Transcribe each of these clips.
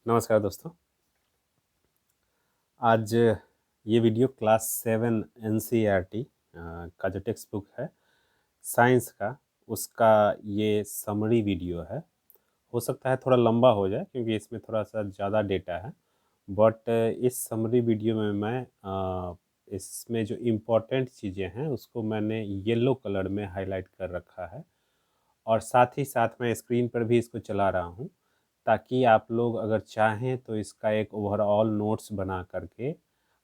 नमस्कार दोस्तों। आज ये वीडियो क्लास 7 एनसीईआरटी का जो टेक्स्ट बुक है साइंस का, उसका ये समरी वीडियो है। हो सकता है थोड़ा लंबा हो जाए क्योंकि इसमें थोड़ा सा ज़्यादा डेटा है, बट इस समरी वीडियो में मैं इसमें जो इम्पोर्टेंट चीज़ें हैं उसको मैंने येलो कलर में हाईलाइट कर रखा है और साथ ही साथ मैं स्क्रीन पर भी इसको चला रहा हूँ ताकि आप लोग अगर चाहें तो इसका एक ओवरऑल नोट्स बना करके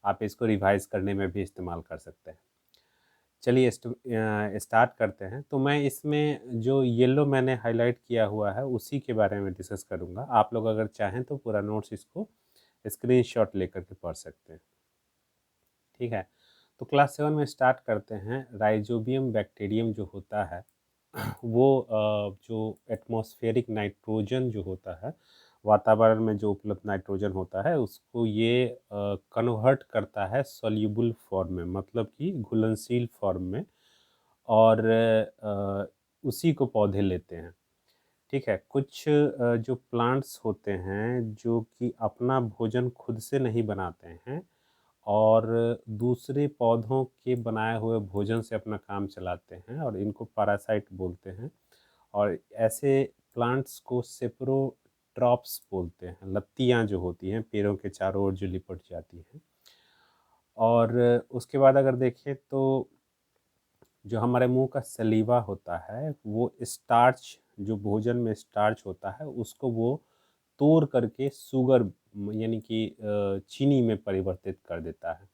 आप इसको रिवाइज करने में भी इस्तेमाल कर सकते हैं। चलिए स्टार्ट करते हैं। तो मैं इसमें जो येलो मैंने हाईलाइट किया हुआ है उसी के बारे में डिस्कस करूँगा। आप लोग अगर चाहें तो पूरा नोट्स इसको स्क्रीनशॉट लेकर के पढ़ सकते हैं। ठीक है, तो क्लास 7 में स्टार्ट करते हैं। राइजोबियम बैक्टीरियम जो होता है वो जो एटमॉस्फेरिक नाइट्रोजन जो होता है, वातावरण में जो उपलब्ध नाइट्रोजन होता है उसको ये कन्वर्ट करता है सॉल्यूबल फॉर्म में, मतलब कि घुलनशील फॉर्म में, और उसी को पौधे लेते हैं। ठीक है, कुछ जो प्लांट्स होते हैं जो कि अपना भोजन खुद से नहीं बनाते हैं और दूसरे पौधों के बनाए हुए भोजन से अपना काम चलाते हैं और इनको पैरासाइट बोलते हैं। और ऐसे प्लांट्स को सेप्रोट्रॉप्स बोलते हैं। लत्तियां जो होती हैं पेड़ों के चारों ओर जो लिपट जाती हैं। और उसके बाद अगर देखें तो जो हमारे मुंह का सलीवा होता है वो स्टार्च, जो भोजन में स्टार्च होता है उसको वो तोड़ करके शुगर यानी कि चीनी में परिवर्तित कर देता है।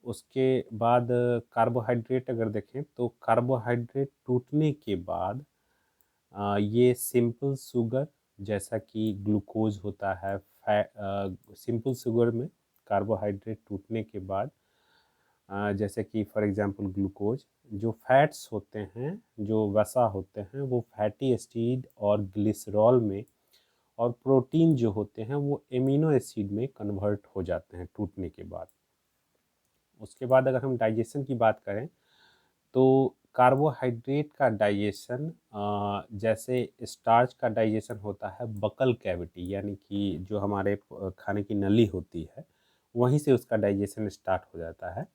उसके बाद कार्बोहाइड्रेट अगर देखें तो कार्बोहाइड्रेट टूटने के बाद ये सिंपल शुगर, जैसा कि ग्लूकोज होता है, सिंपल शुगर में कार्बोहाइड्रेट टूटने के बाद जैसे कि फॉर एग्जांपल ग्लूकोज, जो फैट्स होते हैं, जो वसा होते हैं, वो फैटी एसिड और ग्लिसरॉल में, और प्रोटीन जो होते हैं वो एमिनो एसिड में कन्वर्ट हो जाते हैं टूटने के बाद। उसके बाद अगर हम डाइजेशन की बात करें तो कार्बोहाइड्रेट का डाइजेशन जैसे स्टार्च का डाइजेशन होता है बकल कैविटी, यानी कि जो हमारे खाने की नली होती है वहीं से उसका डाइजेशन स्टार्ट हो जाता है।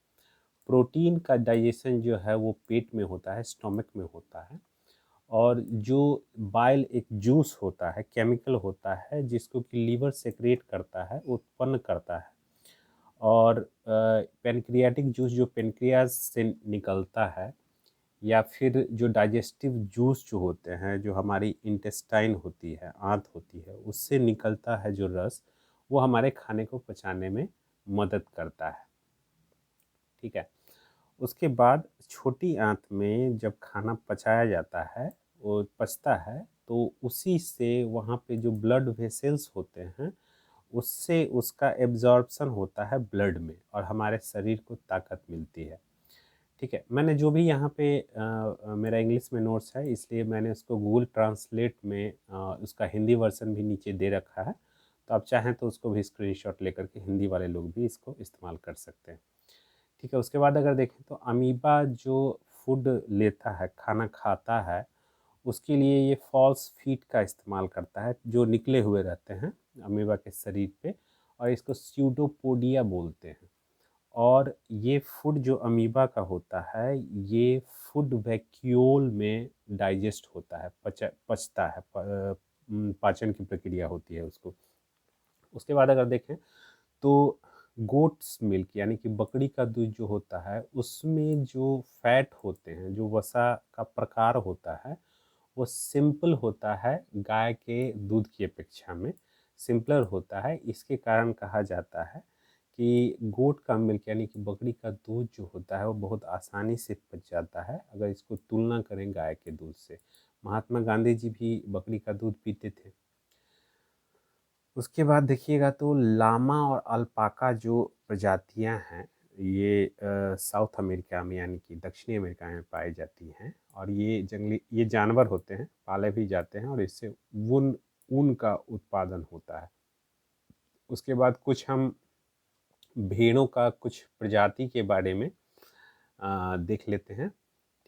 प्रोटीन का डाइजेशन जो है वो पेट में होता है, स्टोमक में होता है। और जो बाइल एक जूस होता है, केमिकल होता है जिसको कि लीवर सेक्रेट करता है, उत्पन्न करता है। और पेनक्रियाटिक जूस जो पेनक्रियाज से निकलता है, या फिर जो डाइजेस्टिव जूस जो होते हैं, जो हमारी इंटेस्टाइन होती है, आंत होती है, उससे निकलता है जो रस, वो हमारे खाने को पचाने में मदद करता है। ठीक है, उसके बाद छोटी आंत में जब खाना पचाया जाता है, वो पचता है, तो उसी से वहाँ पे जो ब्लड वेसल्स होते हैं उससे उसका एब्जॉर्प्शन होता है ब्लड में और हमारे शरीर को ताकत मिलती है। ठीक है, मैंने जो भी यहाँ पे मेरा इंग्लिश में नोट्स है इसलिए मैंने उसको गूगल ट्रांसलेट में उसका हिंदी वर्जन भी नीचे दे रखा है, तो आप चाहें तो उसको भी स्क्रीनशॉट लेकर के हिंदी वाले लोग भी इसको इस्तेमाल कर सकते हैं। ठीक है, उसके बाद अगर देखें तो अमीबा जो फूड लेता है, खाना खाता है, उसके लिए ये फॉल्स फीट का इस्तेमाल करता है जो निकले हुए रहते हैं अमीबा के शरीर पे, और इसको स्यूडोपोडिया बोलते हैं। और ये फूड जो अमीबा का होता है ये फूड वैक्यूल में डाइजेस्ट होता है, पचता है, पाचन की प्रक्रिया होती है उसको। उसके बाद अगर देखें तो गोट्स मिल्क यानी कि बकरी का दूध जो होता है उसमें जो फैट होते हैं, जो वसा का प्रकार होता है, वो सिंपल होता है गाय के दूध की अपेक्षा में, सिंपलर होता है। इसके कारण कहा जाता है कि गोट का मिल्क यानी कि बकरी का दूध जो होता है वो बहुत आसानी से पच जाता है अगर इसको तुलना करें गाय के दूध से। महात्मा गांधी जी भी बकरी का दूध पीते थे। उसके बाद देखिएगा तो लामा और अल्पाका जो प्रजातियां हैं ये साउथ अमेरिका में यानी कि दक्षिणी अमेरिका में पाई जाती हैं, और ये जानवर होते हैं, पाले भी जाते हैं और इससे ऊन ऊन का उत्पादन होता है। उसके बाद कुछ हम भेड़ों का कुछ प्रजाति के बारे में देख लेते हैं।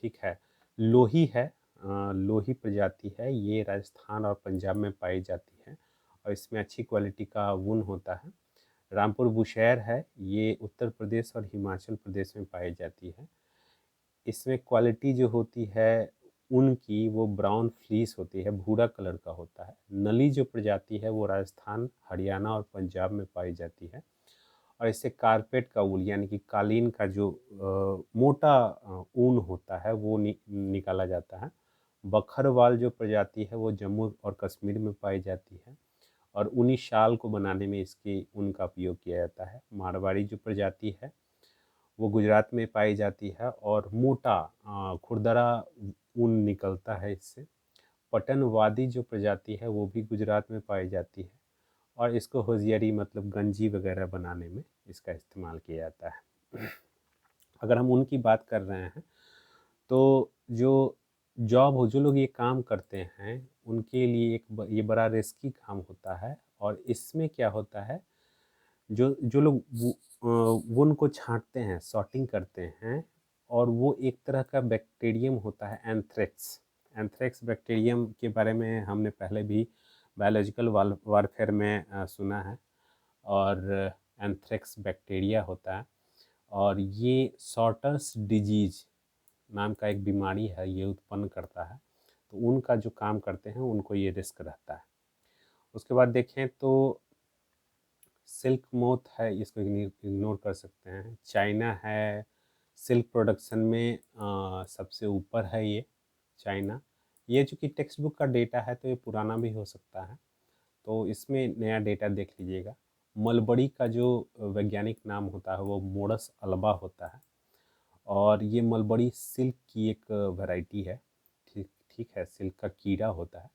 ठीक है, लोही है, लोही प्रजाति है, ये राजस्थान और पंजाब में पाई जाती है और इसमें अच्छी क्वालिटी का वूल होता है। रामपुर बुशैर है, ये उत्तर प्रदेश और हिमाचल प्रदेश में पाई जाती है। इसमें क्वालिटी जो होती है ऊन की, वो ब्राउन फ्लीस होती है, भूरा कलर का होता है। नली जो प्रजाति है वो राजस्थान, हरियाणा और पंजाब में पाई जाती है। और इससे कारपेट का ऊन यानी कि कालीन का जो मोटा ऊन होता है वो निकाला जाता है। बखरवाल जो प्रजाति है वो जम्मू और कश्मीर में पाई जाती है और ऊनी शाल को बनाने में इसके ऊन का उपयोग किया जाता है। मारवाड़ी जो प्रजाति है वो गुजरात में पाई जाती है और मोटा खुरदरा ऊन निकलता है इससे। पटनवादी जो प्रजाति है वो भी गुजरात में पाई जाती है और इसको होजियरी मतलब गंजी वगैरह बनाने में इसका इस्तेमाल किया जाता है। अगर हम उनकी बात कर रहे हैं तो जो जॉब हो, जो लोग ये काम करते हैं उनके लिए ये बड़ा रिस्की काम होता है। और इसमें क्या होता है, जो जो लोग वुन को छांटते हैं, सॉर्टिंग करते हैं, और वो एक तरह का बैक्टीरियम होता है एंथ्रेक्स। एंथ्रेक्स बैक्टीरियम के बारे में हमने पहले भी बायोलॉजिकल वारफेयर में सुना है। और एंथ्रेक्स बैक्टीरिया होता है और ये सॉर्टर्स डिजीज नाम का एक बीमारी है, ये उत्पन्न करता है। तो उनका जो काम करते हैं उनको ये रिस्क रहता है। उसके बाद देखें तो सिल्क मोथ है, इसको इग्नोर कर सकते हैं। चाइना है, सिल्क प्रोडक्शन में सबसे ऊपर है ये चाइना। ये चूँकि टेक्स्ट बुक का डेटा है तो ये पुराना भी हो सकता है, तो इसमें नया डेटा देख लीजिएगा। मलबरी का जो वैज्ञानिक नाम होता है वो मोडस अल्बा होता है और ये मलबरी सिल्क की एक वैरायटी है। ठीक ठीक है, सिल्क का कीड़ा होता है।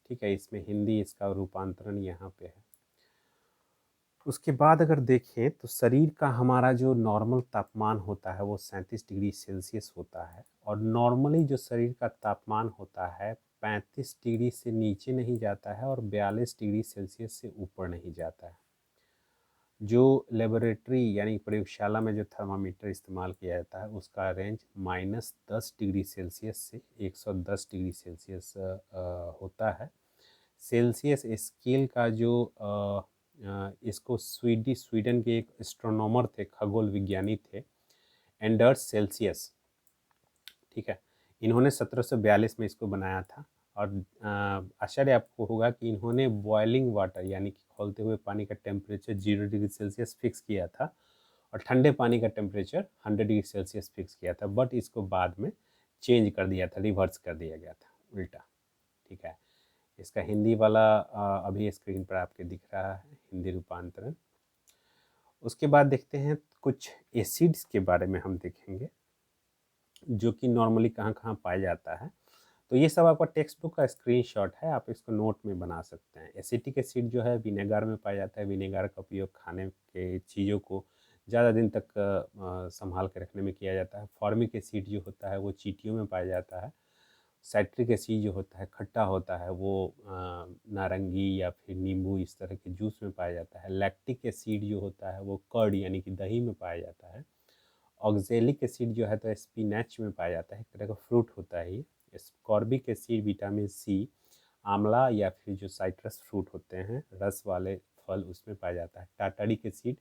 ठीक है, इसमें हिंदी इसका रूपांतरण यहाँ पे है। उसके बाद अगर देखें तो शरीर का हमारा जो नॉर्मल तापमान होता है वो 37 डिग्री सेल्सियस होता है और नॉर्मली जो शरीर का तापमान होता है 35 डिग्री से नीचे नहीं जाता है और 42 डिग्री सेल्सियस से ऊपर नहीं जाता है। जो लेबोरेटरी यानी प्रयोगशाला में जो थर्मामीटर इस्तेमाल किया जाता है उसका रेंज -10 डिग्री सेल्सियस से 110 डिग्री सेल्सियस होता है। सेल्सियस स्केल का जो इसको स्वीडन के एक एस्ट्रोनॉमर थे, खगोल विज्ञानी थे, एंडर्स सेल्सियस। ठीक है, इन्होंने 1742 में इसको बनाया था। और आश्चर्य आपको होगा कि इन्होंने बॉइलिंग वाटर यानी कि खौलते हुए पानी का टेम्परेचर 0 डिग्री सेल्सियस फिक्स किया था और ठंडे पानी का टेम्परेचर 100 डिग्री सेल्सियस फिक्स किया था, बट इसको बाद में चेंज कर दिया था, रिवर्स कर दिया गया था, उल्टा। ठीक है, इसका हिंदी वाला अभी स्क्रीन पर आपके दिख रहा है, हिंदी रूपांतरण। उसके बाद देखते हैं कुछ एसिड्स के बारे में हम देखेंगे जो कि नॉर्मली कहाँ कहाँ पाया जाता है। तो ये सब आपका टेक्स्ट बुक का स्क्रीनशॉट है, आप इसको नोट में बना सकते हैं। एसिटिक एसिड जो है विनेगर में पाया जाता है। विनेगर का उपयोग खाने के चीज़ों को ज़्यादा दिन तक संभाल के रखने में किया जाता है। फॉर्मिक एसिड जो होता है वो चींटियों में पाया जाता है। साइट्रिक एसिड जो होता है खट्टा होता है, वो नारंगी या फिर नींबू इस तरह के जूस में पाया जाता है। लैक्टिक एसिड जो होता है वो कर्ड यानी कि दही में पाया जाता है। ऑक्जेलिक एसिड जो है तो स्पिनच में पाया जाता है, एक तरह का फ्रूट होता है ये। स्कॉर्बिक एसिड विटामिन सी, आंवला या फिर जो साइट्रस फ्रूट होते हैं रस वाले फल उसमें पाया जाता है। टाटारिक एसिड,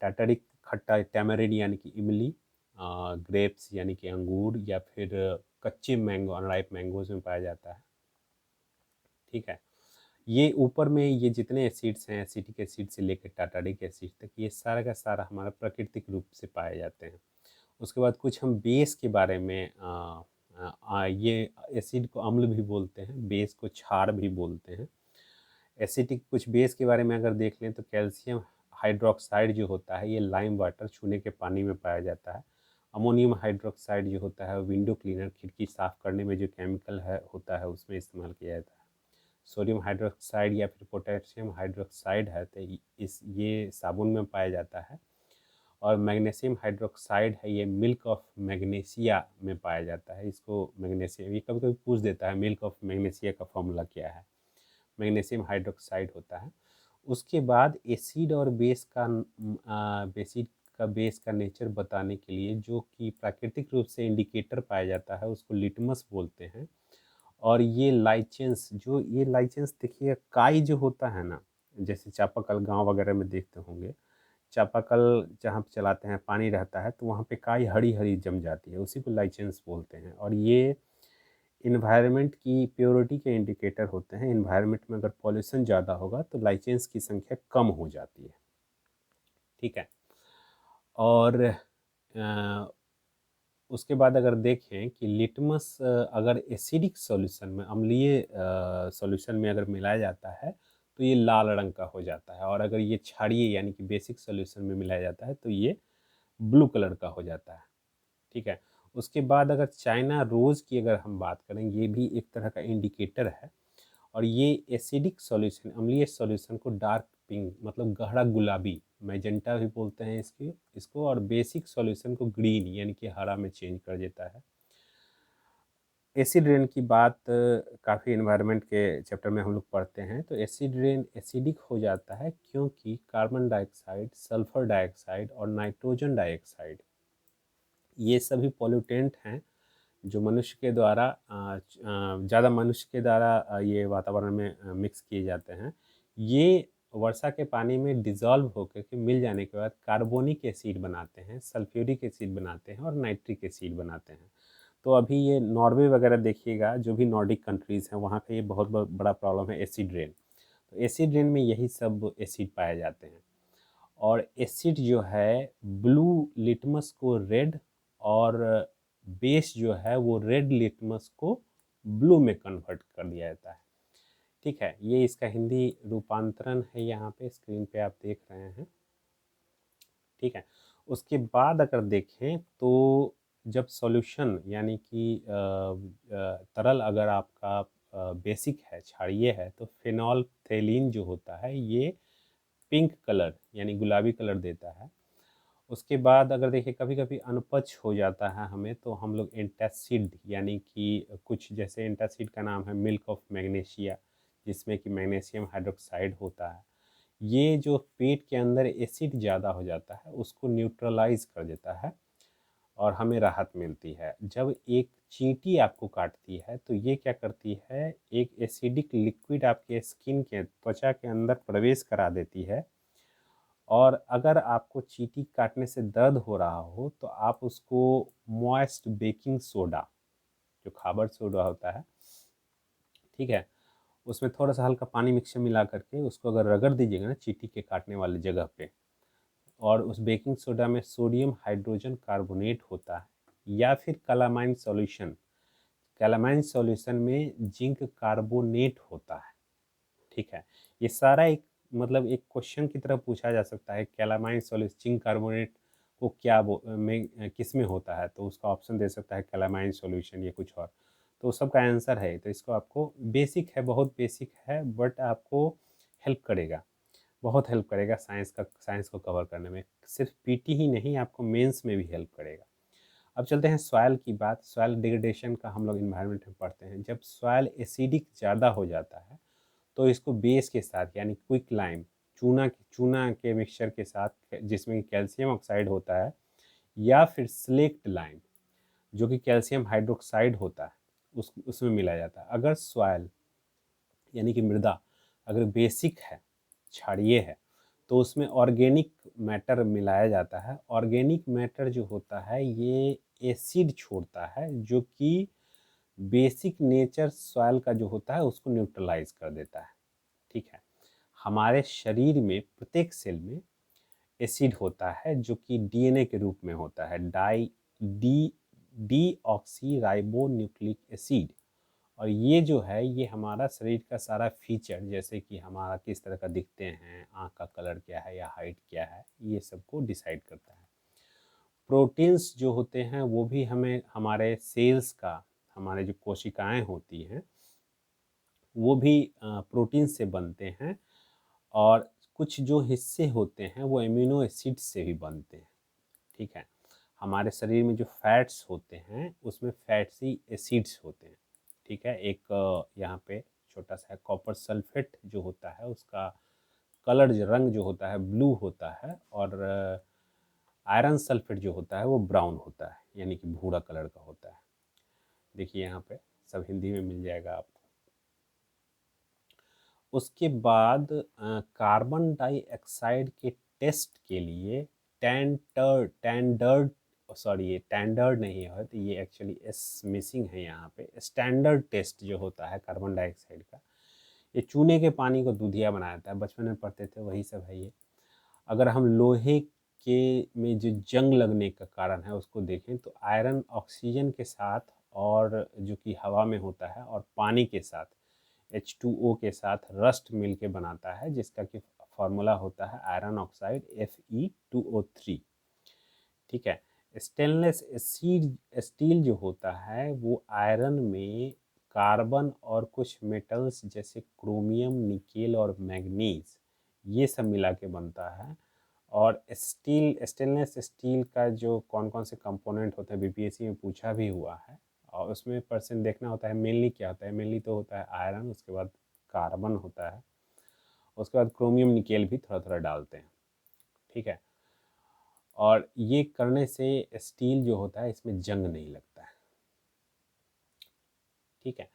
टाटारिक खट्टा टैमरिंड यानी कि इमली, ग्रेप्स यानी कि अंगूर या फिर कच्चे मैंगो अनराइप मैंगोज में पाया जाता है। ठीक है, ये ऊपर में ये जितने एसिड्स हैं एसिटिक एसिड से लेकर टाटारिक एसिड तक ये सारा का सारा हमारा प्राकृतिक रूप से पाए जाते हैं। उसके बाद कुछ हम बेस के बारे में ये एसिड को अम्ल भी बोलते हैं, बेस को क्षार भी बोलते हैं। एसिटिक कुछ बेस के बारे में अगर देख लें तो कैल्शियम हाइड्रोक्साइड जो होता है ये लाइम वाटर छूने के पानी में पाया जाता है। अमोनियम हाइड्रोक्साइड जो होता है विंडो क्लीनर खिड़की साफ़ करने में जो केमिकल है होता है उसमें इस्तेमाल किया जाता है। सोडियम हाइड्रोक्साइड या फिर पोटेशियम हाइड्रोक्साइड है तो ये साबुन में पाया जाता है। और मैग्नीशियम हाइड्रोक्साइड है, ये मिल्क ऑफ मैग्नीशिया में पाया जाता है। इसको मैग्नीशियम ये कभी कभी पूछ देता है मिल्क ऑफ मैग्नीशिया का फॉर्मूला क्या है, मैग्नीशियम हाइड्रोक्साइड होता है। उसके बाद एसिड और बेस का बेस का नेचर बताने के लिए जो कि प्राकृतिक रूप से इंडिकेटर पाया जाता है उसको लिटमस बोलते हैं। और ये लाइचेंस देखिए, काई जो होता है ना, जैसे चापाकल गांव वगैरह में देखते होंगे, चापाकल जहाँ पे चलाते हैं पानी रहता है तो वहाँ पे काई हरी हरी जम जाती है, उसी को लाइचेंस बोलते हैं। और ये इन्वायरमेंट की प्योरिटी के इंडिकेटर होते हैं। इन्वायरमेंट में अगर पॉल्यूशन ज़्यादा होगा तो लाइचेंस की संख्या कम हो जाती है। ठीक है। और उसके बाद अगर देखें कि लिटमस अगर एसिडिक सॉल्यूशन में, अम्लीय सॉल्यूशन में अगर मिलाया जाता है तो ये लाल रंग का हो जाता है, और अगर ये क्षारीय यानी कि बेसिक सॉल्यूशन में मिलाया जाता है तो ये ब्लू कलर का हो जाता है। ठीक है। उसके बाद अगर चाइना रोज़ की अगर हम बात करें, ये भी एक तरह का इंडिकेटर है, और ये एसिडिक सॉल्यूशन, अम्लीय सॉल्यूशन को डार्क पिंक मतलब गहरा गुलाबी, मैजेंटा भी बोलते हैं इसको, और बेसिक सॉल्यूशन को ग्रीन यानी कि हरा में चेंज कर देता है। एसिड रेन की बात काफ़ी इन्वायरमेंट के चैप्टर में हम लोग पढ़ते हैं। तो एसिड रेन एसिडिक हो जाता है क्योंकि कार्बन डाइऑक्साइड, सल्फर डाइऑक्साइड और नाइट्रोजन डाइऑक्साइड, ये सभी पॉल्यूटेंट हैं जो मनुष्य के द्वारा ज़्यादा मनुष्य के द्वारा ये वातावरण में मिक्स किए जाते हैं। ये वर्षा के पानी में डिज़ोल्व होकर के मिल जाने के बाद कार्बोनिक एसिड बनाते हैं, सल्फ्यूरिक एसिड बनाते हैं और नाइट्रिक एसिड बनाते हैं। तो अभी ये नॉर्वे वगैरह देखिएगा, जो भी नॉर्डिक कंट्रीज़ हैं वहाँ पे ये बहुत बड़ा प्रॉब्लम है, एसिड रेन। तो एसिड रेन में यही सब एसिड पाए जाते हैं। और एसिड जो है ब्लू लिटमस को रेड, और बेस जो है वो रेड लिटमस को ब्लू में कन्वर्ट कर दिया जाता है। ठीक है, ये इसका हिंदी रूपांतरण है, यहाँ पे स्क्रीन पे आप देख रहे हैं। ठीक है। उसके बाद अगर देखें तो जब सॉल्यूशन यानी कि तरल अगर आपका बेसिक है, क्षारीय है, तो फेनोल्फ्थेलीन जो होता है ये पिंक कलर यानी गुलाबी कलर देता है। उसके बाद अगर देखिए कभी कभी अनपच हो जाता है हमें, तो हम लोग एंटासिड यानी कि कुछ, जैसे एंटासिड का नाम है मिल्क ऑफ मैग्नीशिया, जिसमें कि मैग्नीशियम हाइड्रोक्साइड होता है। ये जो पेट के अंदर एसिड ज़्यादा हो जाता है उसको न्यूट्रलाइज कर देता है और हमें राहत मिलती है। जब एक चींटी आपको काटती है तो ये क्या करती है, एक एसिडिक लिक्विड आपके स्किन के, त्वचा के अंदर प्रवेश करा देती है। और अगर आपको चींटी काटने से दर्द हो रहा हो तो आप उसको मॉइस्ट बेकिंग सोडा, जो खाबर सोडा होता है, ठीक है, उसमें थोड़ा सा हल्का पानी मिक्सचर मिला करके उसको अगर रगड़ दीजिएगा ना चींटी के काटने वाले जगह पे, और उस बेकिंग सोडा में सोडियम हाइड्रोजन कार्बोनेट होता है या फिर कैलामाइन सॉल्यूशन, कैलामाइन सॉल्यूशन में जिंक कार्बोनेट होता है। ठीक है। ये सारा एक मतलब एक क्वेश्चन की तरह पूछा जा सकता है, कैलामाइन सॉल्यूशन जिंक कार्बोनेट को में किस में होता है, तो उसका ऑप्शन दे सकता है कैलामाइन सॉल्यूशन या कुछ और। तो सबका आंसर है, तो इसको आपको बेसिक है, बहुत बेसिक है, बट आपको हेल्प करेगा, बहुत हेल्प करेगा साइंस को कवर करने में। सिर्फ पीटी ही नहीं, आपको मेंस में भी हेल्प करेगा। अब चलते हैं सॉइल की बात। सॉइल डिग्रेडेशन का हम लोग इन्वायरमेंट में पढ़ते हैं। जब सॉइल एसिडिक ज़्यादा हो जाता है तो इसको बेस के साथ यानी क्विक लाइम, चूना के मिक्सचर के साथ, जिसमें कैल्शियम ऑक्साइड होता है, या फिर स्लेक्ट लाइम जो कि कैल्शियम हाइड्रोक्साइड होता है, उसमें मिलाया जाता है। अगर सॉइल यानी कि मृदा अगर बेसिक है, क्षारीय है, तो उसमें ऑर्गेनिक मैटर मिलाया जाता है। ऑर्गेनिक मैटर जो होता है ये एसिड छोड़ता है, जो कि बेसिक नेचर सॉइल का जो होता है उसको न्यूट्रलाइज कर देता है। ठीक है। हमारे शरीर में प्रत्येक सेल में एसिड होता है जो कि डीएनए के रूप में होता है, डाई डी डीऑक्सी राइबो न्यूक्लिक एसिड। और ये जो है ये हमारा शरीर का सारा फीचर, जैसे कि हमारा किस तरह का दिखते हैं, आँख का कलर क्या है या हाइट क्या है, ये सबको डिसाइड करता है। प्रोटीन्स जो होते हैं वो भी हमें हमारे सेल्स का, हमारे जो कोशिकाएं होती हैं वो भी प्रोटीन से बनते हैं। और कुछ जो हिस्से होते हैं वो एमिनो एसिड से भी बनते हैं। ठीक है। हमारे शरीर में जो फैट्स होते हैं उसमें फैट्सी एसिड्स होते हैं। ठीक है। एक यहाँ पे छोटा सा कॉपर सल्फेट जो होता है उसका कलर, जो रंग जो होता है ब्लू होता है, और आयरन सल्फेट जो होता है वो ब्राउन होता है यानी कि भूरा कलर का होता है। देखिए यहाँ पे सब हिंदी में मिल जाएगा आपको। उसके बाद कार्बन डाइऑक्साइड के टेस्ट के लिए ये टैंडर्ड नहीं है, तो ये एक्चुअली एस मिसिंग है यहाँ पे। स्टैंडर्ड टेस्ट जो होता है कार्बन डाइऑक्साइड का, ये चूने के पानी को दूधिया बना देता है, बचपन में पढ़ते थे वही सब है ये। अगर हम लोहे के में जो जंग लगने का कारण है उसको देखें तो आयरन ऑक्सीजन के साथ और जो कि हवा में होता है और पानी के साथ H2O के साथ रस्ट मिल के बनाता है, जिसका कि फॉर्मूला होता है आयरन ऑक्साइड Fe2O3। ठीक है। स्टेनलेस स्टील जो होता है वो आयरन में कार्बन और कुछ मेटल्स जैसे क्रोमियम, निकेल और मैग्नीज ये सब मिला के बनता है। और स्टेनलेस स्टील का जो कौन कौन से कंपोनेंट होते हैं बीपीएससी में पूछा भी हुआ है, और उसमें परसेंट देखना होता है। मेनली क्या होता है, मेनली तो होता है आयरन, उसके बाद कार्बन होता है, उसके बाद क्रोमियम निकेल भी थोड़ा थोड़ा डालते हैं। ठीक है। और ये करने से स्टील जो होता है इसमें जंग नहीं लगता है। ठीक है।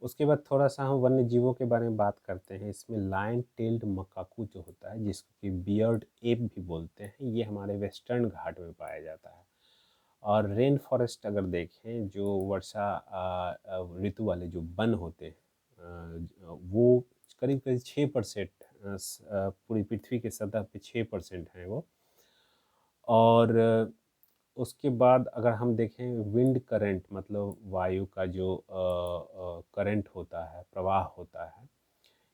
उसके बाद थोड़ा सा हम वन्य जीवों के बारे में बात करते हैं। इसमें लायन टेल्ड मकाकू जो होता है, जिसको कि बियर्ड एप भी बोलते हैं, ये हमारे वेस्टर्न घाट में पाया जाता है। और रेन फॉरेस्ट अगर देखें, जो वर्षा ऋतु वाले जो वन होते हैं, वो करीब करीब 6% पूरी पृथ्वी के सतह पे 6% हैं वो। और उसके बाद अगर हम देखें विंड करंट, मतलब वायु का जो करंट होता है, प्रवाह होता है,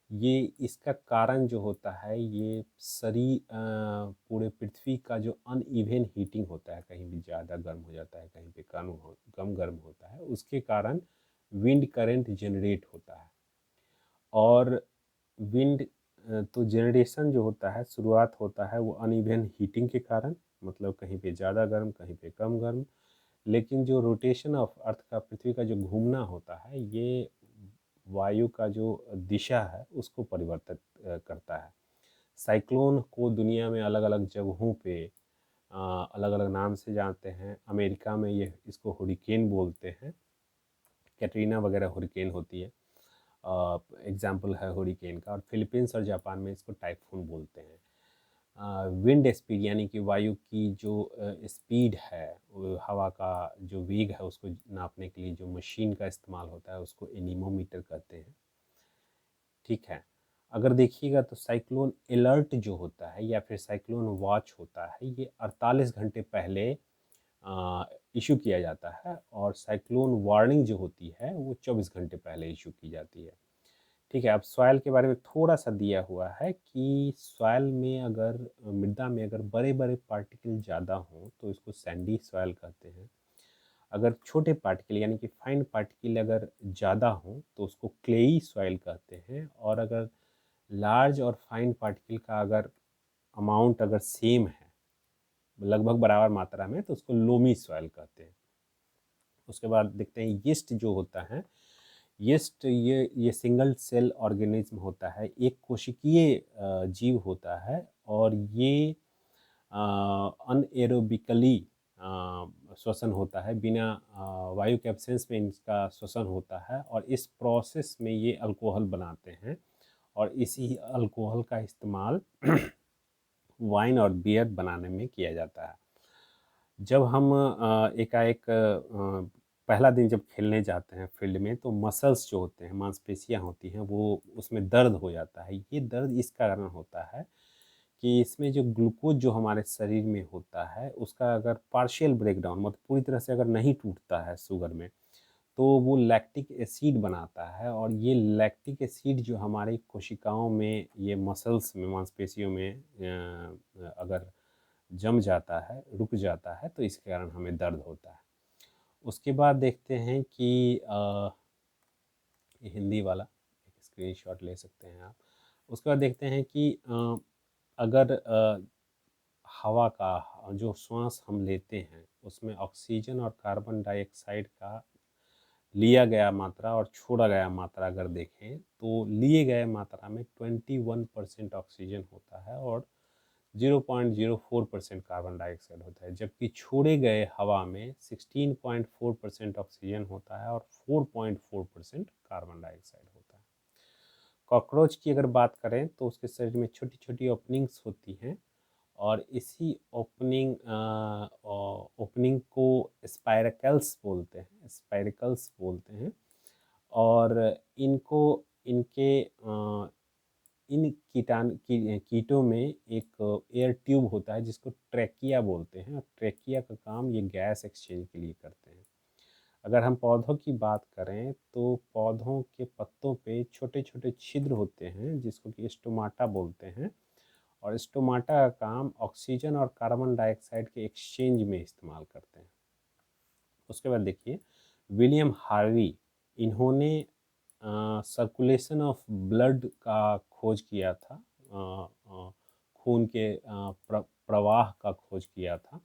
ये इसका कारण जो होता है ये पूरे पृथ्वी का जो अनइवन हीटिंग होता है, कहीं भी ज़्यादा गर्म हो जाता है, कहीं पे कम गर्म होता है, उसके कारण विंड करंट जनरेट होता है। और विंड तो जनरेशन जो होता है, शुरुआत होता है वो अनइवन हीटिंग के कारण, मतलब कहीं पे ज़्यादा गर्म कहीं पे कम गर्म। लेकिन जो रोटेशन ऑफ अर्थ का, पृथ्वी का जो घूमना होता है, ये वायु का जो दिशा है उसको परिवर्तित करता है। साइक्लोन को दुनिया में अलग अलग जगहों पे अलग अलग नाम से जानते हैं। अमेरिका में ये इसको हुरिकेन बोलते हैं, कैटरीना वगैरह हुरिकेन होती है, एग्जाम्पल है हुरिकेन का। और फिलीपींस और जापान में इसको टाइफून बोलते हैं। विंड स्पीड यानी कि वायु की जो स्पीड है, हवा का जो वेग है, उसको नापने के लिए जो मशीन का इस्तेमाल होता है उसको एनीमोमीटर कहते हैं। ठीक है। अगर देखिएगा तो साइक्लोन अलर्ट जो होता है या फिर साइक्लोन वॉच होता है, ये 48 घंटे पहले इशू किया जाता है, और साइक्लोन वार्निंग जो होती है वो 24 घंटे पहले इशू की जाती है। ठीक है। अब सॉइल के बारे में थोड़ा सा दिया हुआ है कि सॉइल में अगर, मृदा में अगर बड़े बड़े पार्टिकल ज़्यादा हों तो इसको सैंडी सॉइल कहते हैं। अगर छोटे पार्टिकल यानी कि फाइन पार्टिकल अगर ज़्यादा हों तो उसको क्लेई सॉइल कहते हैं। और अगर लार्ज और फाइन पार्टिकल का अगर अमाउंट अगर सेम है, लगभग बराबर मात्रा में, तो उसको लोमी सॉइल कहते हैं। उसके बाद देखते हैं यीस्ट जो होता है। यीस्ट ये सिंगल सेल ऑर्गेनिज्म होता है, एक कोशिकीय जीव होता है, और ये अनएरोबिकली श्वसन होता है, बिना वायु के एब्सेंस में इनका श्वसन होता है। और इस प्रोसेस में ये अल्कोहल बनाते हैं, और इसी अल्कोहल का इस्तेमाल वाइन और बियर बनाने में किया जाता है। जब हम एकाएक पहला दिन जब खेलने जाते हैं फील्ड में, तो मसल्स जो होते हैं, मांसपेशियां होती हैं, वो उसमें दर्द हो जाता है। ये दर्द इस कारण होता है कि इसमें जो ग्लूकोज जो हमारे शरीर में होता है, उसका अगर पार्शियल ब्रेकडाउन, मतलब पूरी तरह से अगर नहीं टूटता है शुगर में, तो वो लैक्टिक एसिड बनाता है। और ये लैक्टिक एसिड जो हमारी कोशिकाओं में, ये मसल्स में, मांसपेशियों में अगर जम जाता है, रुक जाता है, तो इसके कारण हमें दर्द होता है। उसके बाद देखते हैं कि ये हिंदी वाला एक स्क्रीनशॉट ले सकते हैं आप। उसके बाद देखते हैं कि अगर हवा का जो श्वास हम लेते हैं उसमें ऑक्सीजन और कार्बन डाइऑक्साइड का लिया गया मात्रा और छोड़ा गया मात्रा अगर देखें, तो लिए गए मात्रा में 21% ऑक्सीजन होता है और 0.04% कार्बन डाइऑक्साइड होता है, जबकि छोड़े गए हवा में 16.4% ऑक्सीजन होता है और 4.4% कार्बन डाइऑक्साइड होता है। कॉकरोच की अगर बात करें तो उसके शरीर में छोटी छोटी ओपनिंग्स होती हैं और इसी ओपनिंग को स्पाइरकल्स बोलते हैं और इनको इनके इन कीटों में एक एयर ट्यूब होता है जिसको ट्रैकिया बोलते हैं और ट्रैकिया का काम ये गैस एक्सचेंज के लिए करते हैं। अगर हम पौधों की बात करें तो पौधों के पत्तों पे छोटे छोटे छिद्र होते हैं जिसको कि स्टोमाटा बोलते हैं और स्टोमाटा का काम ऑक्सीजन और कार्बन डाइऑक्साइड के एक्सचेंज में इस्तेमाल करते हैं। उसके बाद देखिए विलियम हार्वी, इन्होंने सर्कुलेशन ऑफ ब्लड का खोज किया था, खून के प्रवाह का खोज किया था।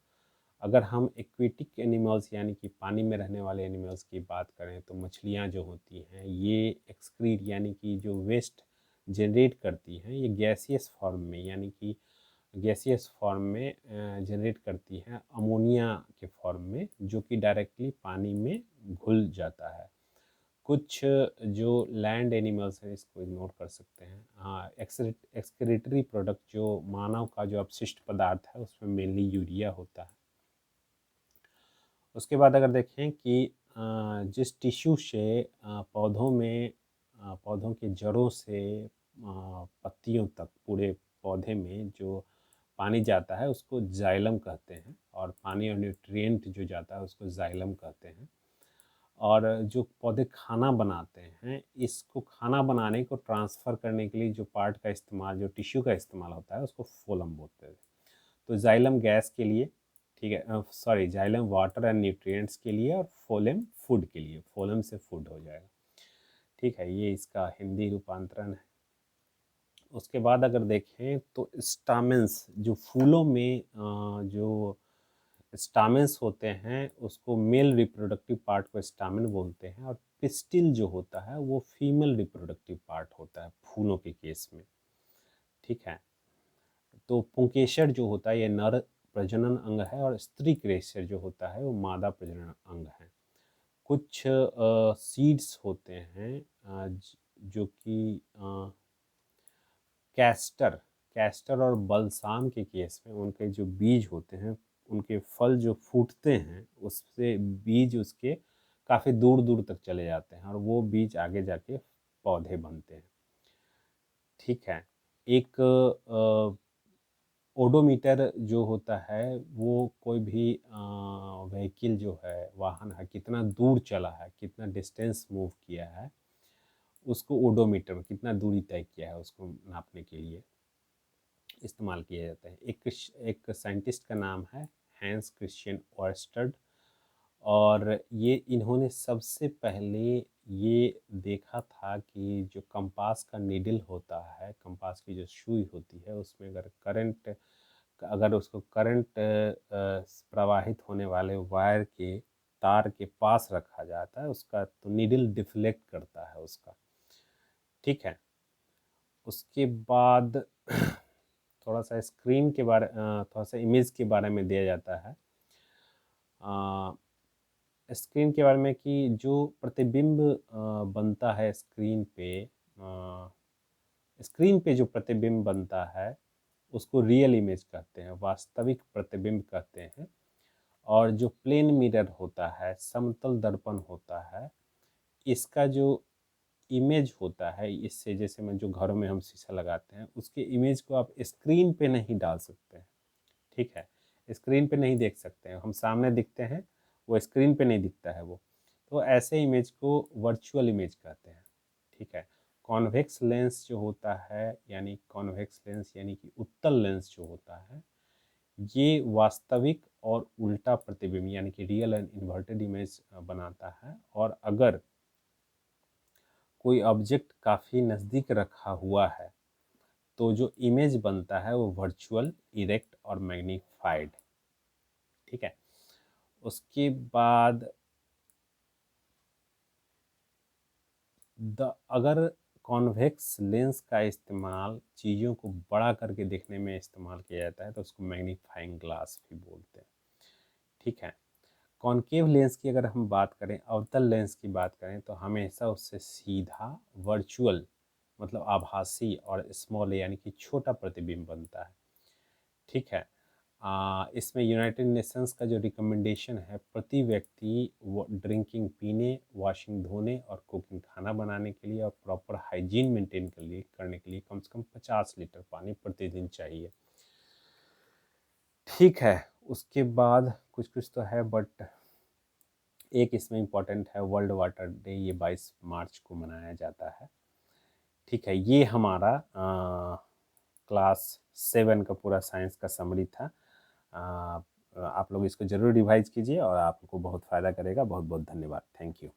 अगर हम एक्वेटिक एनिमल्स यानी कि पानी में रहने वाले एनिमल्स की बात करें तो मछलियाँ जो होती हैं ये एक्सक्रीट यानी कि जो वेस्ट जनरेट करती हैं ये गैसियस फॉर्म में यानी कि गैसियस फॉर्म में जनरेट करती हैं अमोनिया के फॉर्म में, जो कि डायरेक्टली पानी में घुल जाता है। कुछ जो लैंड एनिमल्स हैं इसको इग्नोर कर सकते हैं। हाँ, एक्सक्रीटरी प्रोडक्ट जो मानव का जो अपशिष्ट पदार्थ है उसमें मेनली यूरिया होता है। उसके बाद अगर देखें कि जिस टिश्यू से पौधों के जड़ों से पत्तियों तक पूरे पौधे में जो पानी जाता है उसको जाइलम कहते हैं और पानी और न्यूट्रिएंट जो जाता है उसको जाइलम कहते हैं। और जो पौधे खाना बनाते हैं इसको खाना बनाने को ट्रांसफ़र करने के लिए जो पार्ट का इस्तेमाल जो टिश्यू का इस्तेमाल होता है उसको फोलम बोलते हैं। तो जाइलम गैस के लिए, ठीक है, sorry, xylem water and nutrients के लिए और फोलम फूड के लिए, फोलम से फूड हो जाएगा। ठीक है, ये इसका हिंदी रूपांतरण है। उसके बाद अगर देखें तो स्टामेंस जो फूलों में जो स्टामेंस होते हैं उसको मेल रिप्रोडक्टिव पार्ट को स्टामेन बोलते हैं और पिस्टिल जो होता है वो फीमेल रिप्रोडक्टिव पार्ट होता है फूलों के केस में। ठीक है, तो पुंकेसर जो होता है ये नर प्रजनन अंग है और स्त्री क्रेसर जो होता है वो मादा प्रजनन अंग है। कुछ सीड्स होते हैं जो कि कैस्टर और बलसाम के केस में उनके जो बीज होते हैं उनके फल जो फूटते हैं उससे बीज उसके काफ़ी दूर दूर तक चले जाते हैं और वो बीज आगे जाके पौधे बनते हैं। ठीक है, एक ओडोमीटर जो होता है वो कोई भी व्हीकल जो है वाहन है कितना दूर चला है, कितना डिस्टेंस मूव किया है, उसको ओडोमीटर कितना दूरी तय किया है उसको नापने के लिए इस्तेमाल किया जाता है। एक साइंटिस्ट का नाम है हैंस क्रिश्चियन ओरस्टड और ये इन्होंने सबसे पहले ये देखा था कि जो कंपास का नीडल होता है, कंपास की जो सुई होती है उसमें अगर उसको करंट प्रवाहित होने वाले वायर के तार के पास रखा जाता है उसका तो नीडल डिफ्लेक्ट करता है उसका। ठीक है, उसके बाद थोड़ा सा थोड़ा सा इमेज के बारे में दिया जाता है। स्क्रीन के बारे में कि जो प्रतिबिंब बनता है स्क्रीन पे जो प्रतिबिंब बनता है उसको रियल इमेज कहते हैं, वास्तविक प्रतिबिंब कहते हैं। और जो प्लेन मिरर होता है, समतल दर्पण होता है, इसका जो इमेज होता है इससे जैसे मैं जो घरों में हम शीशा लगाते हैं उसके इमेज को आप स्क्रीन पे नहीं डाल सकते हैं। ठीक है, स्क्रीन पे नहीं देख सकते हैं, हम सामने दिखते हैं वो स्क्रीन पे नहीं दिखता है वो, तो ऐसे इमेज को वर्चुअल इमेज कहते हैं। ठीक है, कॉन्वेक्स लेंस यानी कि उत्तल लेंस जो होता है ये वास्तविक और उल्टा प्रतिबिंब यानी कि रियल एंड इन्वर्टेड इमेज बनाता है। और अगर कोई ऑब्जेक्ट काफ़ी नज़दीक रखा हुआ है तो जो इमेज बनता है वो वर्चुअल, इरेक्ट और मैग्नीफाइड। ठीक है, उसके बाद अगर कॉन्वेक्स लेंस का इस्तेमाल चीज़ों को बड़ा करके देखने में इस्तेमाल किया जाता है, तो उसको मैग्नीफाइंग ग्लास भी बोलते हैं। ठीक है। कॉनकेव लेंस की अगर हम बात करें, अवतल लेंस की बात करें, तो हमेशा उससे सीधा वर्चुअल मतलब आभासी और स्मॉल यानी कि छोटा प्रतिबिंब बनता है। ठीक है। इसमें यूनाइटेड नेशंस का जो रिकमेंडेशन है, प्रति व्यक्ति वो ड्रिंकिंग पीने, वॉशिंग धोने और कुकिंग खाना बनाने के लिए और प्रॉपर हाइजीन मेंटेन करने के लिए कम से कम 50 लीटर पानी प्रतिदिन चाहिए। ठीक है। उसके बाद कुछ कुछ तो है, बट एक इसमें इम्पॉर्टेंट है, वर्ल्ड वाटर डे, ये 22 मार्च को मनाया जाता है। ठीक है। ये हमारा क्लास 7 का पूरा साइंस का समरी था। आप लोग इसको ज़रूर रिवाइज कीजिए और आपको बहुत फ़ायदा करेगा। बहुत बहुत धन्यवाद। Thank you.